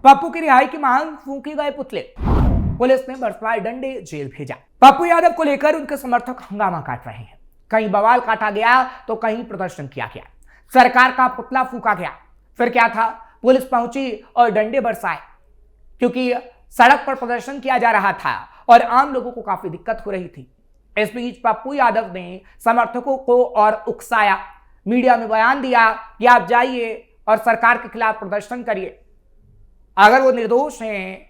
पप्पू की रिहाई की मांग, फूंके गए पुतले, पुलिस ने बरसाए डंडे, जेल भेजा। पप्पू यादव को लेकर उनके समर्थक हंगामा काट रहे हैं। कहीं बवाल काटा गया तो कहीं प्रदर्शन किया गया, सरकार का पुतला फूंका गया। फिर क्या था, पुलिस पहुंची और डंडे बरसाए, क्योंकि सड़क पर प्रदर्शन किया जा रहा था और आम लोगों को काफी दिक्कत हो रही थी। इस बीच पप्पू यादव ने समर्थकों को और उकसाया, मीडिया में बयान दिया कि आप जाइए और सरकार के खिलाफ प्रदर्शन करिए। अगर वो निर्दोष हैं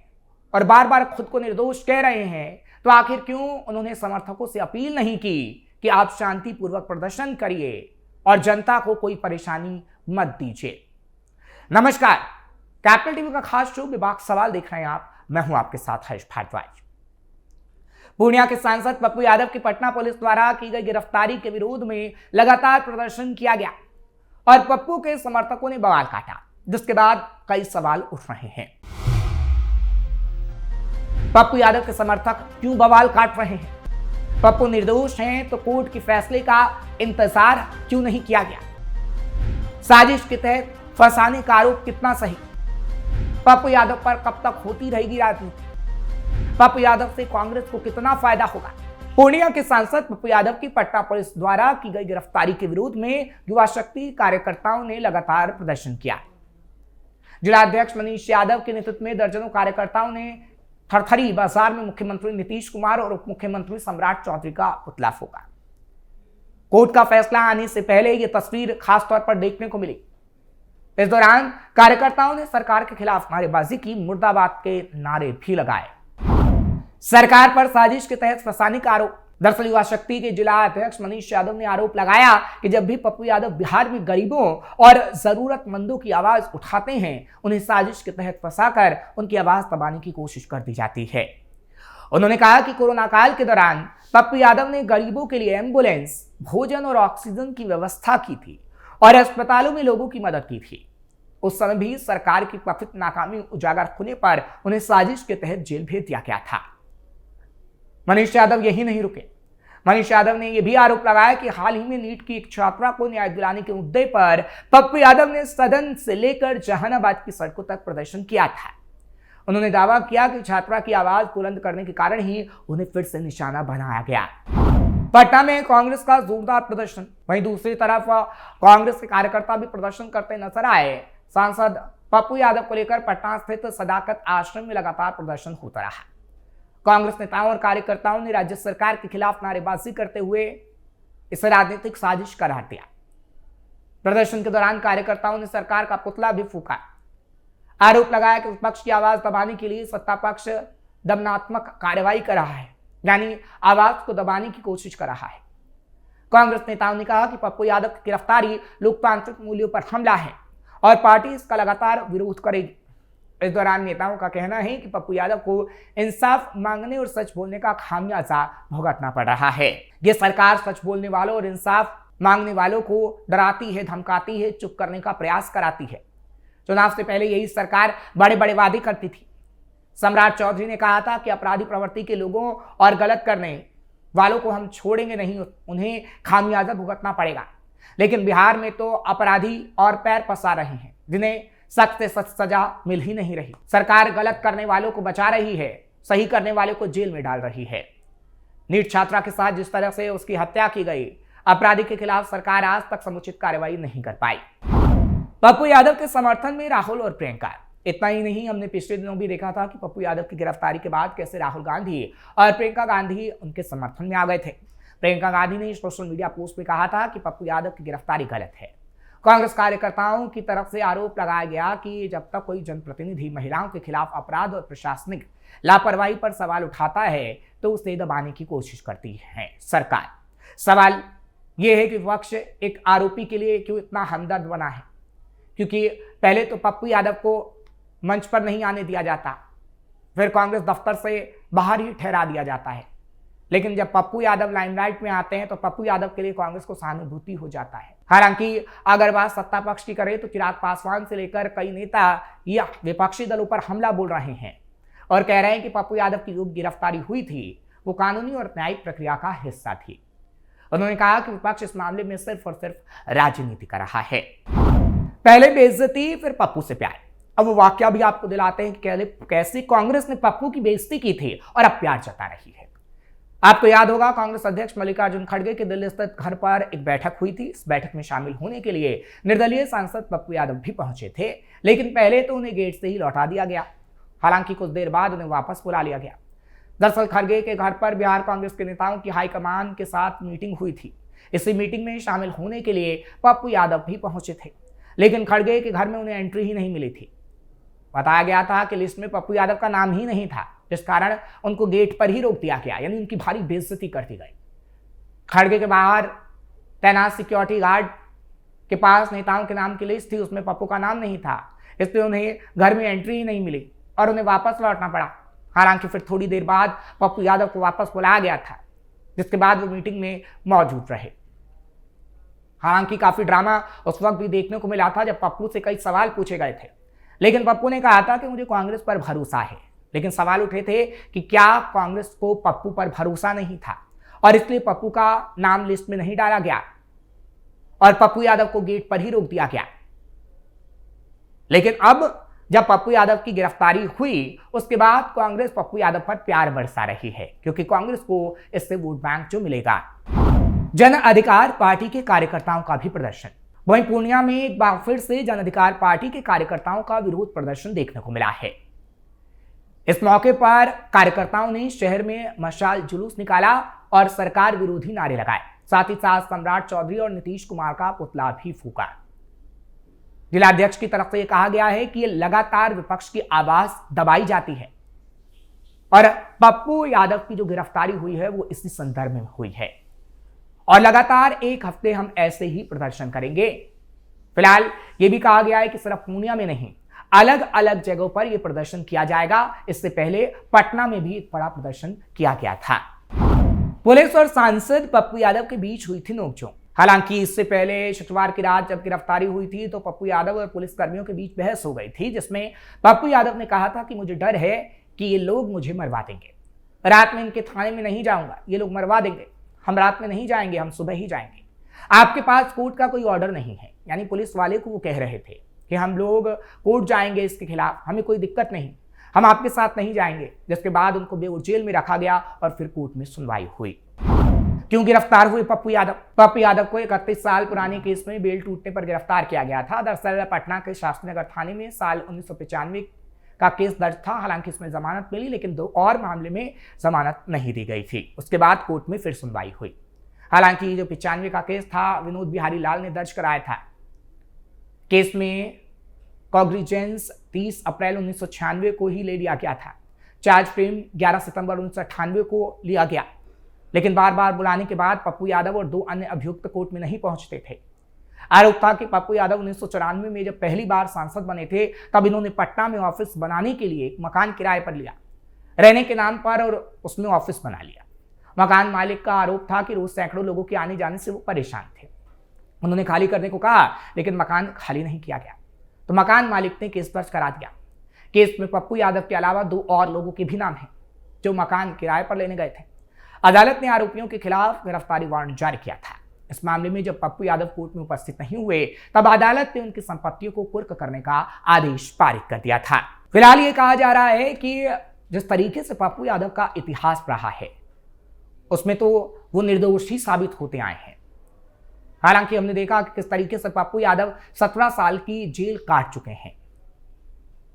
और बार बार खुद को निर्दोष कह रहे हैं तो आखिर क्यों उन्होंने समर्थकों से अपील नहीं की कि आप शांतिपूर्वक प्रदर्शन करिए और जनता को कोई परेशानी मत दीजिए। नमस्कार, कैपिटल टीवी का खास शो विभाग सवाल देख रहे हैं आप। मैं हूं आपके साथ हर्ष भारद्वाज। पूर्णिया के सांसद पप्पू यादव की पटना पुलिस द्वारा की गई गिरफ्तारी के विरोध में लगातार प्रदर्शन किया गया और पप्पू के समर्थकों ने बवाल काटा, जिसके बाद कई सवाल उठ रहे हैं। पप्पू यादव के समर्थक क्यों बवाल काट रहे हैं? पप्पू निर्दोष हैं तो कोर्ट के फैसले का इंतजार क्यों नहीं किया गया? साजिश के तहत फंसाने का आरोप कितना सही? पप्पू यादव पर कब तक होती रहेगी राजनीति? पप्पू यादव से कांग्रेस को कितना फायदा होगा? पूर्णिया के सांसद पप्पू यादव की पटना पुलिस द्वारा की गई गिरफ्तारी के विरोध में युवा शक्ति कार्यकर्ताओं ने लगातार प्रदर्शन किया। जिलाध्यक्ष मनीष यादव के नेतृत्व में दर्जनों कार्यकर्ताओं ने थरथरी बाजार में मुख्यमंत्री नीतीश कुमार और उप मुख्यमंत्री सम्राट चौधरी का पुतला फूंका। कोर्ट का फैसला आने से पहले यह तस्वीर खासतौर पर देखने को मिली। इस दौरान कार्यकर्ताओं ने सरकार के खिलाफ नारेबाजी की, मुर्दाबाद के नारे भी लगाए। सरकार पर साजिश के तहत फंसाने का आरोप। दरअसल युवा शक्ति के जिला अध्यक्ष मनीष यादव ने आरोप लगाया कि जब भी पप्पू यादव बिहार में गरीबों और जरूरतमंदों की आवाज उठाते हैं, उन्हें साजिश के तहत फंसाकर उनकी आवाज दबाने की कोशिश कर दी जाती है। उन्होंने कहा कि कोरोना काल के दौरान पप्पू यादव ने गरीबों के लिए एम्बुलेंस, भोजन और ऑक्सीजन की व्यवस्था की थी और अस्पतालों में लोगों की मदद की थी। उस समय भी सरकार की कथित नाकामी उजागर होने पर उन्हें साजिश के तहत जेल भेज दिया गया था। मनीष यादव यही नहीं रुके। मनीष यादव ने यह भी आरोप लगाया कि हाल ही में नीट की एक छात्रा को न्याय दिलाने के मुद्दे पर पप्पू यादव ने सदन से लेकर जहानाबाद की सड़कों तक प्रदर्शन किया था। उन्होंने दावा किया कि छात्रा की आवाज बुलंद करने के कारण ही उन्हें फिर से निशाना बनाया गया। पटना में कांग्रेस का जोरदार प्रदर्शन, वहीं दूसरी तरफ कांग्रेस के कार्यकर्ता भी प्रदर्शन करते नजर आए। सांसद पप्पू यादव को लेकर पटना स्थित सदाकत आश्रम में लगातार प्रदर्शन होता रहा। कांग्रेस नेताओं और कार्यकर्ताओं ने राज्य सरकार के खिलाफ नारेबाजी करते हुए इसे राजनीतिक साजिश करार दिया। प्रदर्शन के दौरान कार्यकर्ताओं ने सरकार का पुतला भी फूंका। आरोप लगाया कि विपक्ष की आवाज दबाने के लिए सत्ता पक्ष दमनात्मक कार्रवाई कर रहा है, यानी आवाज को दबाने की कोशिश कर रहा है। कांग्रेस नेताओं ने कहा कि पप्पू यादव की गिरफ्तारी लोकतांत्रिक मूल्यों पर हमला है और पार्टी इसका लगातार विरोध करेगी। इस दौरान नेताओं का कहना है कि पप्पू यादव को इंसाफ मांगने और सच बोलने का खामियाजा भुगतना पड़ रहा है। ये सरकार सच बोलने वालों और इंसाफ मांगने वालों को डराती है, धमकाती है, चुप करने का प्रयास कराती है। चुनाव से पहले यही सरकार बड़े बड़े वादे करती थी। सम्राट चौधरी ने कहा था कि अपराधी प्रवृत्ति के लोगों और गलत करने वालों को हम छोड़ेंगे नहीं, उन्हें खामियाजा भुगतना पड़ेगा। लेकिन बिहार में तो अपराधी और पैर पसार रहे हैं, जिन्हें सख्त से सख्त सजा मिल ही नहीं रही। सरकार गलत करने वालों को बचा रही है, सही करने वालों को जेल में डाल रही है। नीट छात्रा के साथ जिस तरह से उसकी हत्या की गई, अपराधी के खिलाफ सरकार आज तक समुचित कार्रवाई नहीं कर पाई। पप्पू यादव के समर्थन में राहुल और प्रियंका। इतना ही नहीं, हमने पिछले दिनों भी देखा था कि पप्पू यादव की गिरफ्तारी के बाद कैसे राहुल गांधी और प्रियंका गांधी उनके समर्थन में आ गए थे। प्रियंका गांधी ने सोशल मीडिया पोस्ट में कहा था कि पप्पू यादव की गिरफ्तारी गलत है। कांग्रेस कार्यकर्ताओं की तरफ से आरोप लगाया गया कि जब तक कोई जनप्रतिनिधि महिलाओं के खिलाफ अपराध और प्रशासनिक लापरवाही पर सवाल उठाता है तो उसे दबाने की कोशिश करती है सरकार। सवाल यह है कि विपक्ष एक आरोपी के लिए क्यों इतना हमदर्द बना है, क्योंकि पहले तो पप्पू यादव को मंच पर नहीं आने दिया जाता, फिर कांग्रेस दफ्तर से बाहर ही ठहरा दिया जाता है। लेकिन जब पप्पू यादव लाइमलाइट में आते हैं तो पप्पू यादव के लिए कांग्रेस को सहानुभूति हो जाता है। हालांकि अगर बात सत्ता पक्ष की करें तो चिराग पासवान से लेकर कई नेता या विपक्षी दलों पर हमला बोल रहे हैं और कह रहे हैं कि पप्पू यादव की जो गिरफ्तारी हुई थी वो कानूनी और न्यायिक प्रक्रिया का हिस्सा थी। उन्होंने कहा कि विपक्ष इस मामले में सिर्फ और सिर्फ राजनीति कर रहा है। पहले बेइज्जती, फिर पप्पू से प्यार। अब वो वाकया भी आपको दिलाते हैं कि कैसे कांग्रेस ने पप्पू की बेइज्जती की थी और अब प्यार जता रही है। आपको याद होगा कांग्रेस अध्यक्ष मल्लिकार्जुन खड़गे के दिल्ली स्थित घर पर एक बैठक हुई थी। इस बैठक में शामिल होने के लिए निर्दलीय सांसद पप्पू यादव भी पहुंचे थे, लेकिन पहले तो उन्हें गेट से ही लौटा दिया गया। हालांकि कुछ देर बाद उन्हें वापस बुला लिया गया। दरअसल खड़गे के घर पर बिहार कांग्रेस के नेताओं की हाईकमान के साथ मीटिंग हुई थी। इसी मीटिंग में शामिल होने के लिए पप्पू यादव भी पहुंचे थे, लेकिन खड़गे के घर में उन्हें एंट्री ही नहीं मिली थी। बताया गया था कि लिस्ट में पप्पू यादव का नाम ही नहीं था, जिस कारण उनको गेट पर ही रोक दिया गया, यानी उनकी भारी बेइज्जती कर दी गई। खड़गे के बाहर तैनात सिक्योरिटी गार्ड के पास नेताओं के नाम की लिस्ट थी, उसमें पप्पू का नाम नहीं था, इसलिए उन्हें घर में एंट्री ही नहीं मिली और उन्हें वापस लौटना पड़ा। हालांकि फिर थोड़ी देर बाद पप्पू यादव को वापस बुलाया गया था, जिसके बाद वो मीटिंग में मौजूद रहे। हालांकि काफी ड्रामा उस वक्त भी देखने को मिला था जब पप्पू से कई सवाल पूछे गए थे, लेकिन पप्पू ने कहा था कि मुझे कांग्रेस पर भरोसा है। लेकिन सवाल उठे थे कि क्या कांग्रेस को पप्पू पर भरोसा नहीं था और इसलिए पप्पू का नाम लिस्ट में नहीं डाला गया और पप्पू यादव को गेट पर ही रोक दिया गया। लेकिन अब जब पप्पू यादव की गिरफ्तारी हुई, उसके बाद कांग्रेस पप्पू यादव पर प्यार बरसा रही है, क्योंकि कांग्रेस को इससे वोट बैंक जो मिलेगा। जन अधिकार पार्टी के कार्यकर्ताओं का भी प्रदर्शन। वहीं पूर्णिया में एक बार फिर से जन अधिकार पार्टी के कार्यकर्ताओं का विरोध प्रदर्शन देखने को मिला है। इस मौके पर कार्यकर्ताओं ने शहर में मशाल जुलूस निकाला और सरकार विरोधी नारे लगाए। साथ ही साथ सम्राट चौधरी और नीतीश कुमार का पुतला भी फूका। जिलाध्यक्ष की तरफ से कहा गया है कि लगातार विपक्ष की आवाज दबाई जाती है और पप्पू यादव की जो गिरफ्तारी हुई है वो इसी संदर्भ में हुई है और लगातार एक हफ्ते हम ऐसे ही प्रदर्शन करेंगे। फिलहाल ये भी कहा गया है कि सिर्फ पूर्णिया में नहीं, अलग अलग जगहों पर यह प्रदर्शन किया जाएगा। इससे पहले पटना में भी एक बड़ा प्रदर्शन किया गया था। पुलिस और सांसद पप्पू यादव के बीच हुई थी नोकझोंक। हालांकि इससे पहले शुक्रवार की रात जब गिरफ्तारी हुई थी तो पप्पू यादव और पुलिस कर्मियों के बीच बहस हो गई थी, जिसमें पप्पू यादव ने कहा था कि मुझे डर है कि ये लोग मुझे मरवा देंगे, रात में इनके थाने में नहीं जाऊंगा, ये लोग मरवा देंगे, हम रात में नहीं जाएंगे, हम सुबह ही जाएंगे। आपके पास कोर्ट का कोई ऑर्डर नहीं है, यानी पुलिस वाले को वो कह रहे थे कि हम लोग कोर्ट जाएंगे इसके खिलाफ, हमें कोई दिक्कत नहीं, हम आपके साथ नहीं जाएंगे। जिसके बाद उनको बेऊर जेल में रखा गया और फिर कोर्ट में सुनवाई हुई। क्यों गिरफ्तार हुए पप्पू यादव? पप्पू यादव को 31 साल पुराने केस में बेल टूटने पर गिरफ्तार किया गया था। दरअसल पटना के शास्त्री नगर थाने में साल 1995 का केस दर्ज था। हालांकि इसमें जमानत मिली, लेकिन 2 और मामले में जमानत नहीं दी गई थी। उसके बाद कोर्ट में फिर सुनवाई हुई। हालांकि जो 95 का केस था विनोद बिहारी लाल ने दर्ज कराया था। केस में कॉग्निजेंस 30 अप्रैल 1996 को ही ले लिया गया था। चार्ज फ्रेम 11 सितंबर 1998 को लिया गया, लेकिन बार बार बुलाने के बाद पप्पू यादव और 2 अन्य अभियुक्त कोर्ट में नहीं पहुंचते थे। आरोप था कि पप्पू यादव 1994 में जब पहली बार सांसद बने थे तब इन्होंने पटना में ऑफिस बनाने के लिए एक मकान किराए पर लिया, रहने के नाम पर, और उसमें ऑफिस बना लिया। मकान मालिक का आरोप था कि रोज सैकड़ों लोगों के आने जाने से वो परेशान थे। उन्होंने खाली करने को कहा, लेकिन मकान खाली नहीं किया गया, तो मकान मालिक ने केस दर्ज करा दिया। केस में पप्पू यादव के अलावा 2 और लोगों के भी नाम हैं जो मकान किराए पर लेने गए थे। अदालत ने आरोपियों के खिलाफ गिरफ्तारी वारंट जारी किया था। इस मामले में जब पप्पू यादव कोर्ट में उपस्थित नहीं हुए तब अदालत ने उनकी संपत्तियों को कुर्क करने का आदेश पारित कर दिया था। फिलहाल ये कहा जा रहा है कि जिस तरीके से पप्पू यादव का इतिहास रहा है उसमें तो वो निर्दोष ही साबित होते आए हैं। हालांकि हमने देखा कि किस तरीके से पप्पू यादव 17 साल की जेल काट चुके हैं।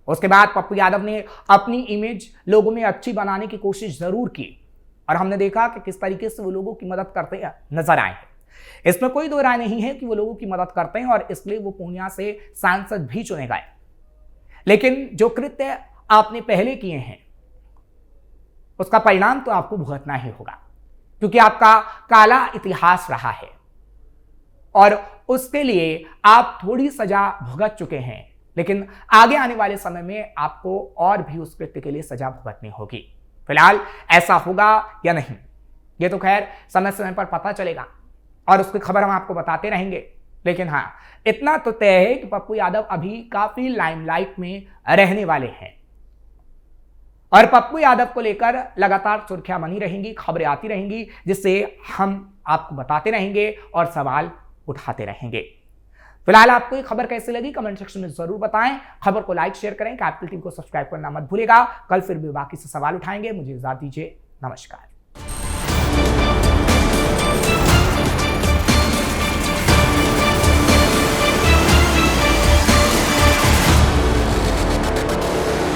उसके बाद पप्पू यादव ने अपनी इमेज लोगों में अच्छी बनाने की कोशिश जरूर की और हमने देखा कि किस तरीके से वो लोगों की मदद करते नजर आए हैं। इसमें कोई दो राय नहीं है कि वो लोगों की मदद करते हैं और इसलिए वो पूर्णिया से सांसद भी चुने गए। लेकिन जो कृत्य आपने पहले किए हैं उसका परिणाम तो आपको भुगतना ही होगा, क्योंकि आपका काला इतिहास रहा है और उसके लिए आप थोड़ी सजा भुगत चुके हैं। लेकिन आगे आने वाले समय में आपको और भी उस कृत्य के लिए सजा भुगतनी होगी। फिलहाल ऐसा होगा या नहीं ये तो खैर समय समय पर पता चलेगा और उसकी खबर हम आपको बताते रहेंगे। लेकिन हाँ, इतना तो तय है कि पप्पू यादव अभी काफी लाइमलाइट में रहने वाले हैं और पप्पू यादव को लेकर लगातार सुर्खियां बनी रहेंगी, खबरें आती रहेंगी, जिससे हम आपको बताते रहेंगे और सवाल उठाते रहेंगे। फिलहाल आपको ये खबर कैसी लगी कमेंट सेक्शन में जरूर बताएं। खबर को लाइक शेयर करें, कैपिटल टीवी को सब्सक्राइब करना मत भूलिएगा। कल फिर भी बाकी से सवाल उठाएंगे। मुझे इजाजत दीजिए, नमस्कार।